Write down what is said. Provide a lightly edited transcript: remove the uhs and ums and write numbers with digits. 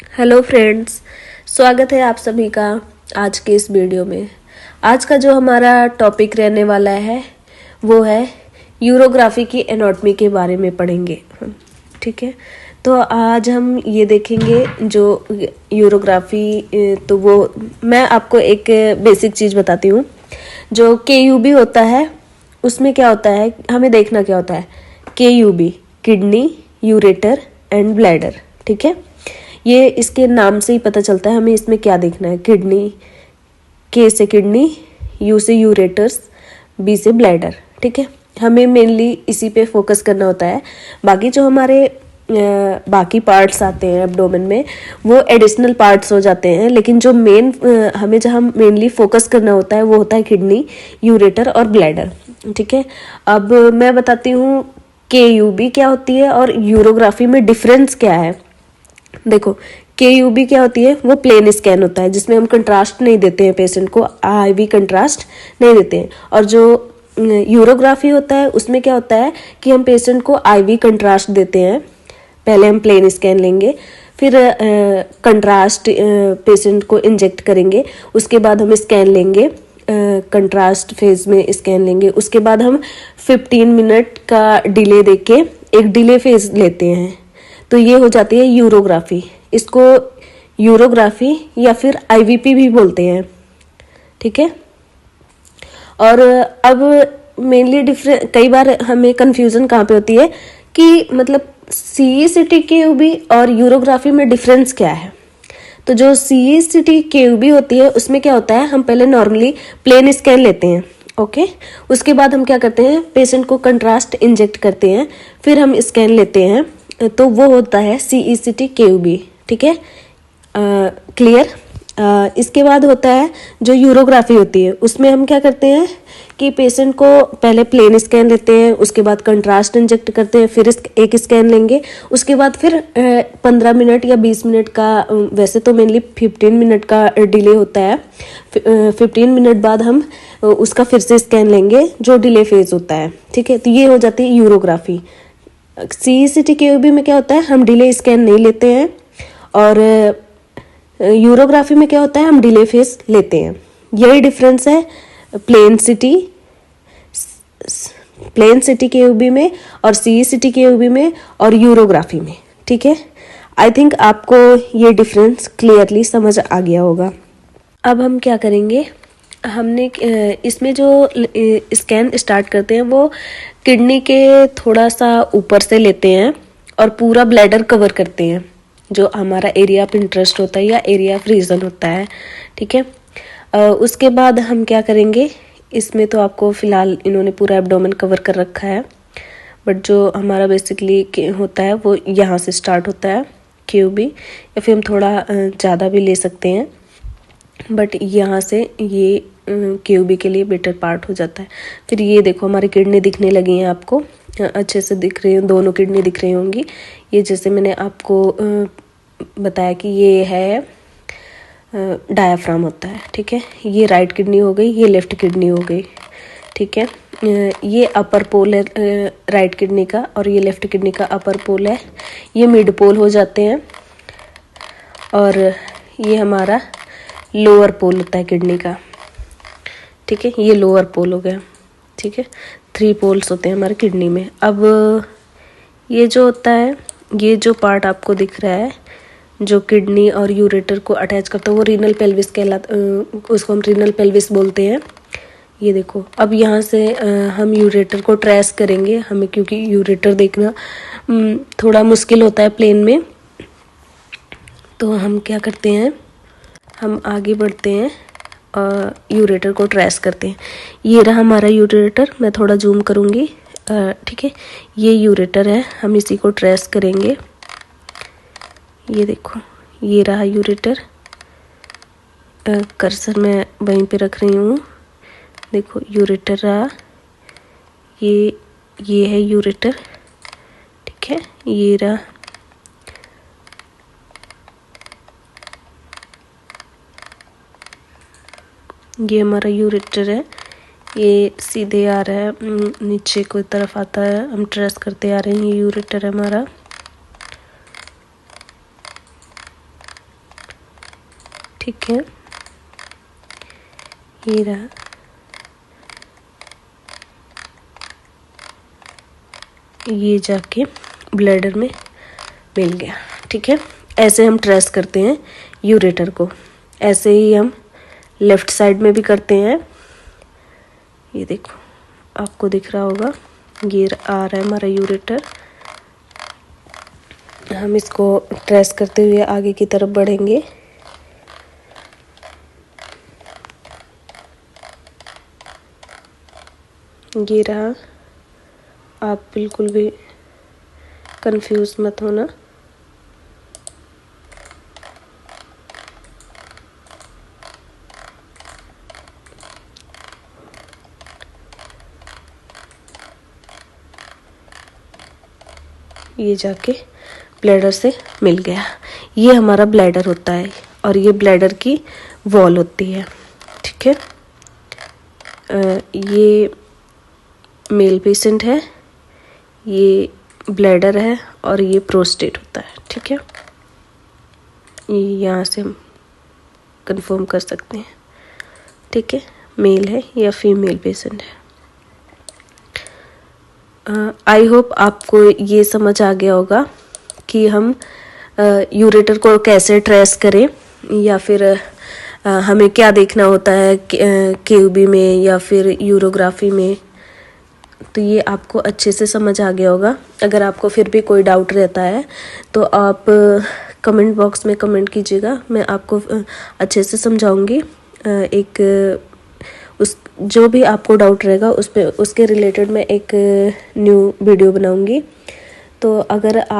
Hello friends, स्वागत है आप सभी का आज के इस वीडियो में। आज का जो हमारा टॉपिक रहने वाला है वो है यूरोग्राफी की एनाटॉमी के बारे में पढ़ेंगे। ठीक है, तो आज हम ये देखेंगे जो यूरोग्राफी, तो वो मैं आपको एक बेसिक चीज़ बताती हूँ। जो केयूबी होता है उसमें क्या होता है, हमें देखना क्या होता है। केयूबी किडनी, यूरेटर एंड ब्लैडर। ठीक है, ये इसके नाम से ही पता चलता है हमें इसमें क्या देखना है। किडनी, के से किडनी, यू से यूरेटर्स, बी से ब्लैडर। ठीक है, हमें मेनली इसी पे फोकस करना होता है। बाकी जो हमारे बाकी पार्ट्स आते हैं एब्डोमेन में वो एडिशनल पार्ट्स हो जाते हैं, लेकिन जो मेन हमें जहाँ मेनली फोकस करना होता है वो होता है किडनी, यूरेटर और ब्लैडर। ठीक है, अब मैं बताती हूँ केयूबी क्या होती है और यूरोग्राफी में डिफरेंस क्या है। देखो, केयूबी क्या होती है, वो प्लेन स्कैन होता है जिसमें हम कंट्रास्ट नहीं देते हैं, पेशेंट को आईवी कंट्रास्ट नहीं देते हैं। और जो यूरोग्राफी होता है उसमें क्या होता है कि हम पेशेंट को आईवी कंट्रास्ट देते हैं। पहले हम प्लेन स्कैन लेंगे, फिर कंट्रास्ट पेशेंट को इंजेक्ट करेंगे, उसके बाद हम स्कैन लेंगे, कंट्रास्ट फेज में स्कैन लेंगे, उसके बाद हम 15 मिनट का डिले देके एक डिले फेज लेते हैं। तो ये हो जाती है यूरोग्राफी। इसको यूरोग्राफी या फिर आईवीपी भी बोलते हैं। ठीक है, और अब मेनली डिफरेंट, कई बार हमें कंफ्यूजन कहाँ पे होती है कि मतलब सीईसीटी केयूबी और यूरोग्राफी में डिफरेंस क्या है। तो जो सीईसीटी केयूबी होती है उसमें क्या होता है, हम पहले नॉर्मली प्लेन स्कैन लेते हैं। ओके, उसके बाद हम क्या करते हैं, पेशेंट को कंट्रास्ट इंजेक्ट करते हैं, फिर हम स्कैन लेते हैं, तो वो होता है सीईसीटी केयूबी। ठीक है, क्लियर। इसके बाद होता है जो यूरोग्राफी होती है, उसमें हम क्या करते हैं कि पेशेंट को पहले प्लेन स्कैन लेते हैं, उसके बाद कंट्रास्ट इंजेक्ट करते हैं, फिर एक स्कैन लेंगे, उसके बाद फिर 15 मिनट या 20 मिनट का, वैसे तो मेनली 15 मिनट का डिले होता है। 15 मिनट बाद हम उसका फिर से स्कैन लेंगे जो डिले फेज होता है। ठीक है, तो ये हो जाती है यूरोग्राफी। सीईसीटी केयूबी में क्या होता है, हम डिले स्कैन नहीं लेते हैं, और यूरोग्राफी में क्या होता है, हम डिले फेज लेते हैं। यही डिफरेंस है प्लेन सिटी केयूबी में और सीईसीटी केयूबी में और यूरोग्राफी में। ठीक है, आई थिंक आपको ये डिफरेंस क्लियरली समझ आ गया होगा। अब हम क्या करेंगे, हमने इसमें जो स्कैन स्टार्ट करते हैं वो किडनी के थोड़ा सा ऊपर से लेते हैं और पूरा ब्लैडर कवर करते हैं, जो हमारा एरिया ऑफ इंटरेस्ट होता है या एरिया ऑफ रीजन होता है। ठीक है, उसके बाद हम क्या करेंगे, इसमें तो आपको फिलहाल इन्होंने पूरा एब्डोमेन कवर कर रखा है, बट जो हमारा बेसिकली होता है वो यहाँ से स्टार्ट होता है केयूबी, या फिर हम थोड़ा ज़्यादा भी ले सकते हैं, बट यहाँ से ये केयूबी के लिए बेटर पार्ट हो जाता है। फिर ये देखो हमारी किडनी दिखने लगी हैं, आपको अच्छे से दिख रही है, दोनों किडनी दिख रही होंगी। ये जैसे मैंने आपको बताया कि ये है डायाफ्राम होता है। ठीक है, ये राइट किडनी हो गई, ये लेफ्ट किडनी हो गई। ठीक है, ये अपर पोल है राइट किडनी का, और ये लेफ्ट किडनी का अपर पोल है। ये मिड पोल हो जाते हैं, और ये हमारा लोअर पोल होता है किडनी का। ठीक है, ये लोअर पोल हो गया। ठीक है, 3 पोल्स होते हैं हमारे किडनी में। अब ये जो होता है, ये जो पार्ट आपको दिख रहा है जो किडनी और यूरेटर को अटैच करता है वो रीनल पेल्विस कहलाता, उसको हम रीनल पेल्विस बोलते हैं। ये देखो, अब यहाँ से हम यूरेटर को ट्रेस करेंगे, हमें क्योंकि यूरेटर देखना थोड़ा मुश्किल होता है प्लेन में, तो हम क्या करते हैं, हम आगे बढ़ते हैं और यूरेटर को ट्रेस करते हैं। ये रहा हमारा यूरेटर, मैं थोड़ा जूम करूँगी। ठीक है, ये यूरेटर है, हम इसी को ट्रेस करेंगे। ये देखो, ये रहा यूरेटर, कर्सर मैं वहीं पे रख रही हूँ। देखो यूरेटर रहा, ये है यूरेटर। ठीक है, ये रहा, ये हमारा यूरेटर है। ये सीधे आ रहा है, नीचे की तरफ आता है, हम ट्रेस करते आ रहे हैं। ये यूरेटर है हमारा। ठीक है, ये रहा। ये जाके ब्लैडर में मिल गया। ठीक है, ऐसे हम ट्रेस करते हैं यूरेटर को। ऐसे ही हम लेफ्ट साइड में भी करते हैं। ये देखो, आपको दिख रहा होगा, ये आ रहा है हमारा यूरेटर। हम इसको ट्रेस करते हुए आगे की तरफ बढ़ेंगे। ये रहा, आप बिल्कुल भी कंफ्यूज मत होना। ये जाके ब्लैडर से मिल गया। ये हमारा ब्लैडर होता है और ये ब्लैडर की वॉल होती है। ठीक है, ये मेल पेशेंट है, ये ब्लैडर है और ये प्रोस्टेट होता है। ठीक है, ये यहाँ से हम कंफर्म कर सकते हैं। ठीक है, मेल है या फीमेल पेशेंट है। आई होप आपको ये समझ आ गया होगा कि हम यूरेटर को कैसे ट्रेस करें, या फिर हमें क्या देखना होता है केयूबी में या फिर यूरोग्राफी में। तो ये आपको अच्छे से समझ आ गया होगा। अगर आपको फिर भी कोई डाउट रहता है तो आप कमेंट बॉक्स में कमेंट कीजिएगा, मैं आपको अच्छे से समझाऊंगी। उस जो भी आपको डाउट रहेगा उसके रिलेटेड मैं एक न्यू वीडियो बनाऊंगी। तो अगर आप